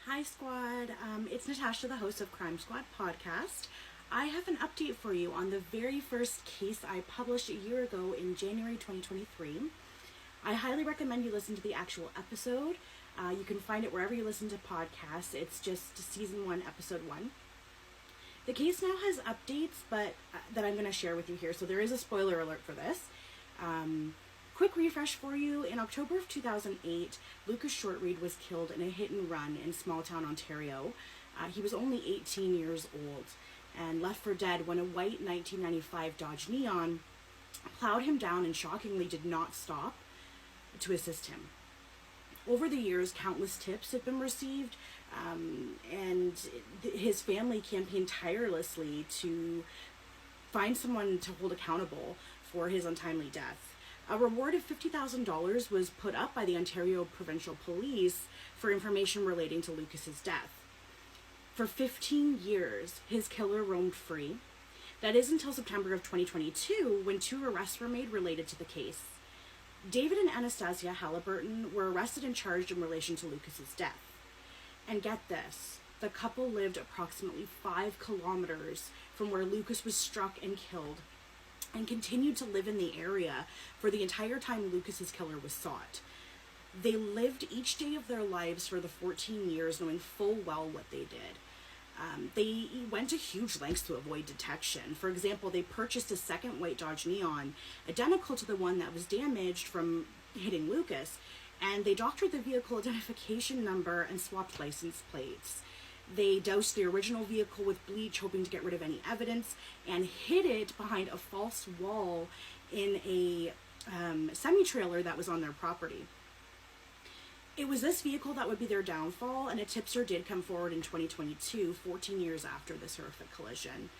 Hi Squad, it's Natasha, the host of Crime Squad podcast. I have an update for you on the very first case I published a year ago in January 2023. I highly recommend you listen to the actual episode. You can find it wherever you listen to podcasts. It's just season 1, episode 1. The case now has updates, but that I'm going to share with you here. So there is a spoiler alert for this. Quick refresh for you. In October of 2008, Lucas Shortreed was killed in a hit and run in small town Ontario. He was only 18 years old and left for dead when a white 1995 Dodge Neon plowed him down and shockingly did not stop to assist him. Over the years, countless tips have been received, and his family campaigned tirelessly to find someone to hold accountable for his untimely death. A reward of $50,000 was put up by the Ontario Provincial Police for information relating to Lucas's death. For 15 years, his killer roamed free. That is until September of 2022, when 2 arrests were made related to the case. David and Anastasia Halliburton were arrested and charged in relation to Lucas's death. And get this, the couple lived approximately 5 kilometers from where Lucas was struck and killed, and continued to live in the area for the entire time Lucas's killer was sought. They lived each day of their lives for the 14 years knowing full well what they did. They went to huge lengths to avoid detection. For example, they purchased a second white Dodge Neon, identical to the one that was damaged from hitting Lucas, and they doctored the vehicle identification number and swapped license plates. They doused the original vehicle with bleach, hoping to get rid of any evidence, and hid it behind a false wall in a semi-trailer that was on their property. It was this vehicle that would be their downfall, and a tipster did come forward in 2022, 14 years after this horrific collision.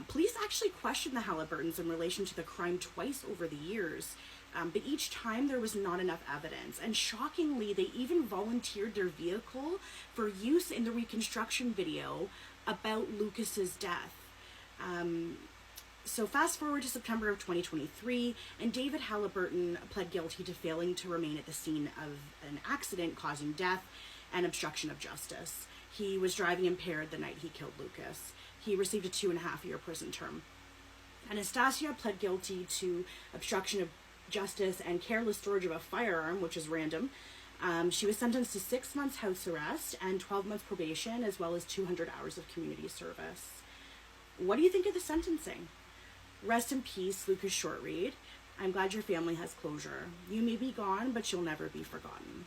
Police actually questioned the Halliburtons in relation to the crime twice over the years, but each time there was not enough evidence. And shockingly, they even volunteered their vehicle for use in the reconstruction video about Lucas's death. So fast forward to September of 2023, and David Halliburton pled guilty to failing to remain at the scene of an accident causing death and obstruction of justice. He was driving impaired the night he killed Lucas. He received a 2.5-year prison term. Anastasia pled guilty to obstruction of justice and careless storage of a firearm, which is random. She was sentenced to 6 months house arrest and 12 months probation, as well as 200 hours of community service. What do you think of the sentencing? Rest in peace, Lucas Shortreed. I'm glad your family has closure. You may be gone, but you'll never be forgotten.